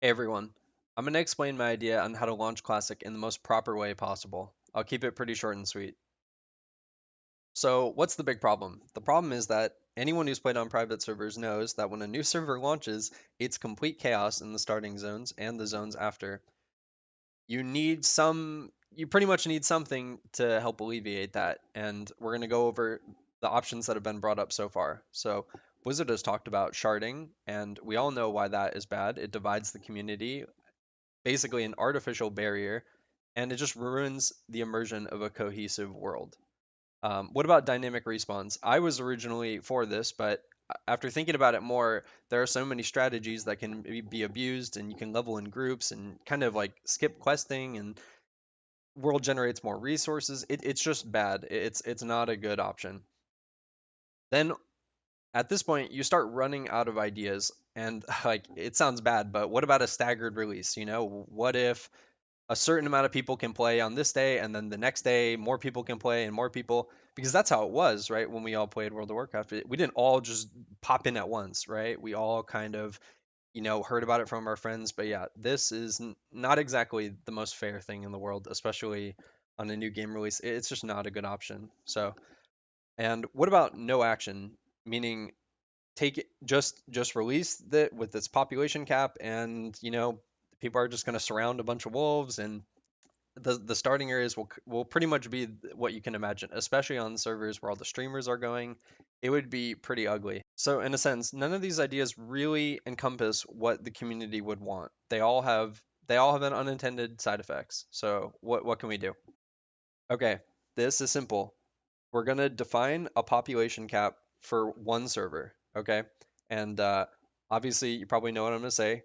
Hey everyone, I'm going to explain my idea on how to launch Classic in the most proper way possible. I'll keep it pretty short and sweet. So, what's the big problem? The problem is that anyone who's played on private servers knows that when a new server launches, it's complete chaos in the starting zones and the zones after. You pretty much need something to help alleviate that, and we're going to go over the options that have been brought up so far. So, Blizzard has talked about sharding, and we all know why that is bad. It divides the community, basically an artificial barrier, and it just ruins the immersion of a cohesive world. What about dynamic respawns? I was originally for this, but after thinking about it more, there are so many strategies that can be abused, and you can level in groups and kind of like skip questing, and world generates more resources. It's just bad. It's not a good option. Then at this point, you start running out of ideas, and like it sounds bad, but what about a staggered release? What if a certain amount of people can play on this day, and then the next day more people can play and more people, because that's how it was, right? When we all played World of Warcraft, we didn't all just pop in at once, right? We all kind of, heard about it from our friends. But yeah, this is not exactly the most fair thing in the world, especially on a new game release. It's just not a good option. So, and what about no action? Meaning take it, just release that with its population cap, and people are just going to surround a bunch of wolves, and the starting areas will pretty much be what you can imagine, especially on servers where all the streamers are going. It would be pretty ugly. So in a sense, none of these ideas really encompass what the community would want. They all have an unintended side effects. So what can we do? Okay, this is simple. We're gonna define a population cap for one server. Okay, and obviously you probably know what I'm gonna say.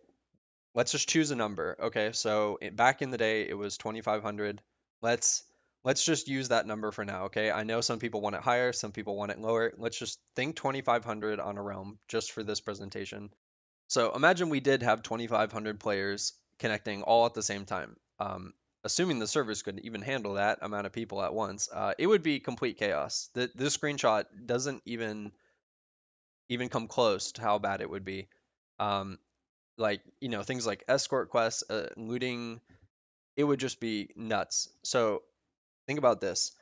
Let's just choose a number. Okay, so back in the day it was 2500. Let's let's just use that number for now, okay? I know some people want it higher, some people want it lower. Let's just think 2500 on a realm just for this presentation. So imagine we did have 2500 players connecting all at the same time. Assuming the servers could even handle that amount of people at once, it would be complete chaos. This screenshot doesn't even come close to how bad it would be. Um, like things like escort quests, looting, it would just be nuts. So think about this.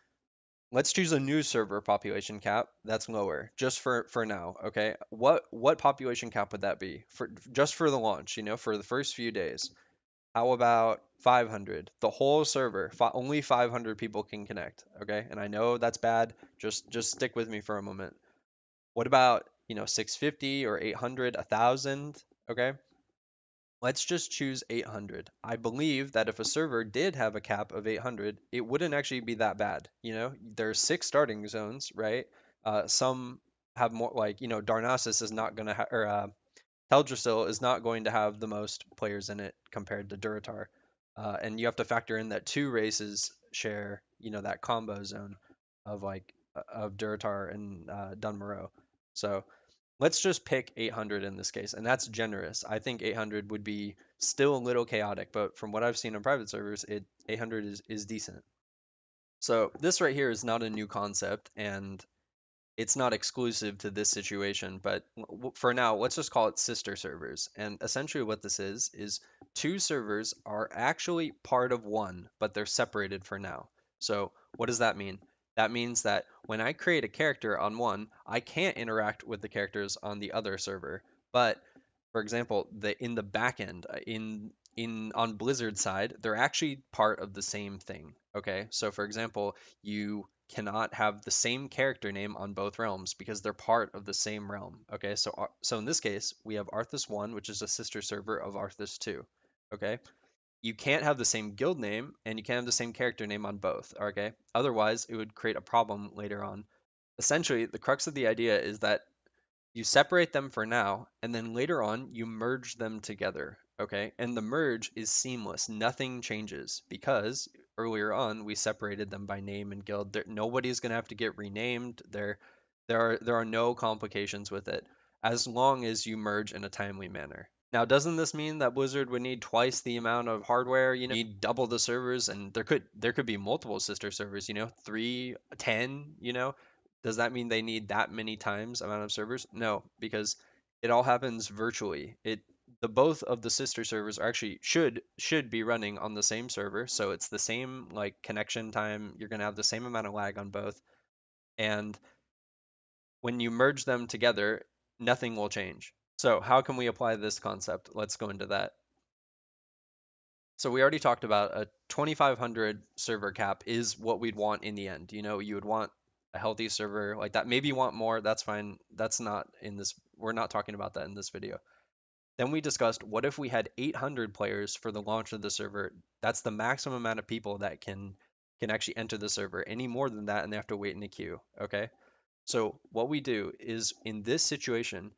Let's choose a new server population cap that's lower, just for now. Okay, what population cap would that be for just for the launch, for the first few days? How about 500? The whole server, only 500 people can connect. Okay, and I know that's bad. Just stick with me for a moment. What about 650 or 800, 1,000? Okay, let's just choose 800. I believe that if a server did have a cap of 800, it wouldn't actually be that bad. There's six starting zones, right? Some have more, like, Darnassus is not going to or Teldrassil is not going to have the most players in it compared to Duratar. And you have to factor in that two races share, that combo zone of of Duratar and Dunmorrow. So let's just pick 800 in this case, and that's generous. I think 800 would be still a little chaotic, but from what I've seen on private servers, 800 is decent. So this right here is not a new concept, and it's not exclusive to this situation, but for now, let's just call it sister servers. And essentially what this is two servers are actually part of one, but they're separated for now. So what does that mean? That means that when I create a character on one, I can't interact with the characters on the other server. But for example, in the backend, in on Blizzard side, they're actually part of the same thing. Okay, so for example, you cannot have the same character name on both realms because they're part of the same realm. Okay, so in this case, we have Arthas 1, which is a sister server of Arthas 2. Okay, you can't have the same guild name and you can't have the same character name on both. Okay, otherwise it would create a problem later on. Essentially, the crux of the idea is that you separate them for now, and then later on you merge them together. Okay, and the merge is seamless. Nothing changes because earlier on we separated them by name and guild. Nobody's gonna have to get renamed. There are no complications with it as long as you merge in a timely manner. Now, doesn't this mean that Blizzard would need twice the amount of hardware? Need double the servers, and there could be multiple sister servers. Three, 10. Does that mean they need that many times amount of servers? No, because it all happens virtually. the both of the sister servers are actually should be running on the same server, so it's the same like connection time. You're gonna have the same amount of lag on both, and when you merge them together, nothing will change. So how can we apply this concept? Let's go into that. So we already talked about a 2500 server cap is what we'd want in the end. You know, you would want a healthy server like that. Maybe you want more, that's fine. That's not in this, we're not talking about that in this video. Then we discussed what if we had 800 players for the launch of the server? That's the maximum amount of people that can actually enter the server. Any more than that and they have to wait in a queue, okay? So what we do is in this situation,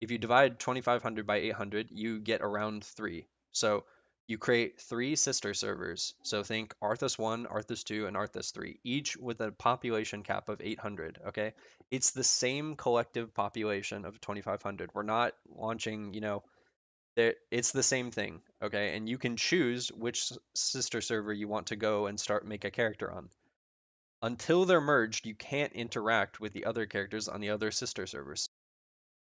if you divide 2500 by 800, you get around 3. So you create 3 sister servers. So think Arthas 1, Arthas 2, and Arthas 3, each with a population cap of 800, okay? It's the same collective population of 2500. We're not launching, you know, it's the same thing, okay? And you can choose which sister server you want to go and start make a character on. Until they're merged, you can't interact with the other characters on the other sister servers.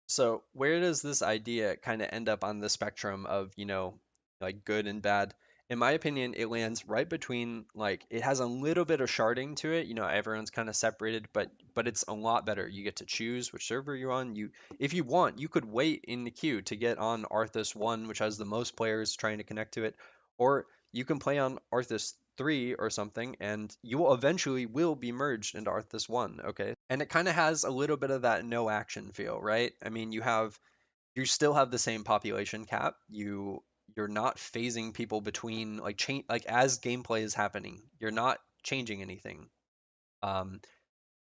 So where does this idea kind of end up on the spectrum of, you know, like good and bad? In my opinion, it lands right between like it has a little bit of sharding to it. You know, everyone's kind of separated, but it's a lot better. You get to choose which server you're on. You if you want, you could wait in the queue to get on Arthas 1, which has the most players trying to connect to it, or you can play on Arthas 3 or something and you will eventually will be merged into Arthas 1, okay? And it kind of has a little bit of that no action feel, right? I mean, you still have the same population cap. You're not phasing people between like change like as gameplay is happening. You're not changing anything. Um,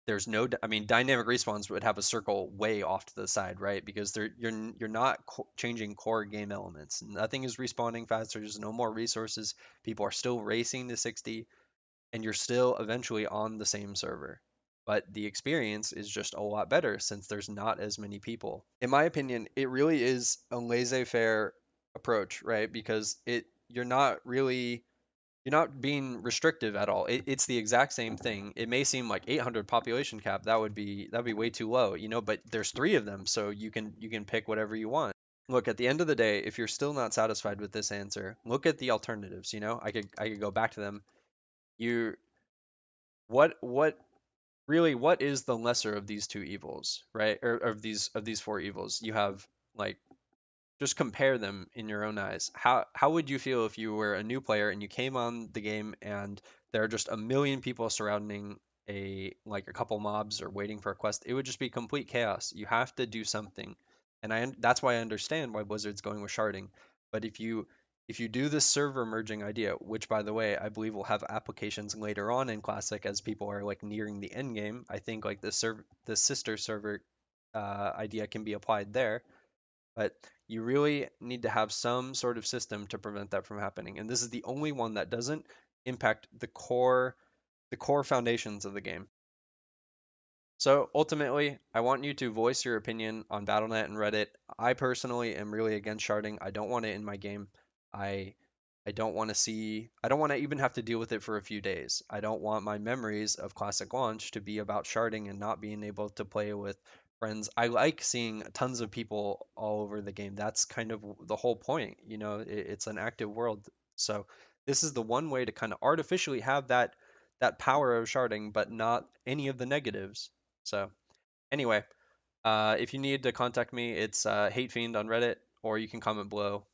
there's no, I mean, dynamic respawns would have a circle way off to the side, right? Because you're not changing core game elements. Nothing is respawning faster. There's no more resources. People are still racing to 60 and you're still eventually on the same server. But the experience is just a lot better since there's not as many people. In my opinion, it really is a laissez-faire approach, right? Because you're not being restrictive at all. It's the exact same thing. It may seem like 800 population cap, that'd be way too low, you know, but there's 3 of them, so you can pick whatever you want. Look, at the end of the day, if you're still not satisfied with this answer, look at the alternatives, you know? I could go back to them. You what really what is the lesser of these two evils, right? Or of these 4 evils? You have like just compare them in your own eyes. How would you feel if you were a new player and you came on the game and there are just a million people surrounding a like a couple mobs or waiting for a quest? It would just be complete chaos. You have to do something. And that's why I understand why Blizzard's going with sharding. But if you do this server merging idea, which by the way, I believe will have applications later on in Classic as people are like nearing the end game, I think like the sister server idea can be applied there, but you really need to have some sort of system to prevent that from happening. And this is the only one that doesn't impact the core foundations of the game. So ultimately, I want you to voice your opinion on Battle.net and Reddit. I personally am really against sharding. I don't want it in my game. I I don't want to even have to deal with it for a few days. I don't want my memories of Classic Launch to be about sharding and not being able to play with friends. I like seeing tons of people all over the game. That's kind of the whole point. You know, it's an active world. So this is the one way to kind of artificially have that power of sharding, but not any of the negatives. So anyway, if you need to contact me, it's HateFiend on Reddit, or you can comment below.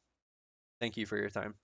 Thank you for your time.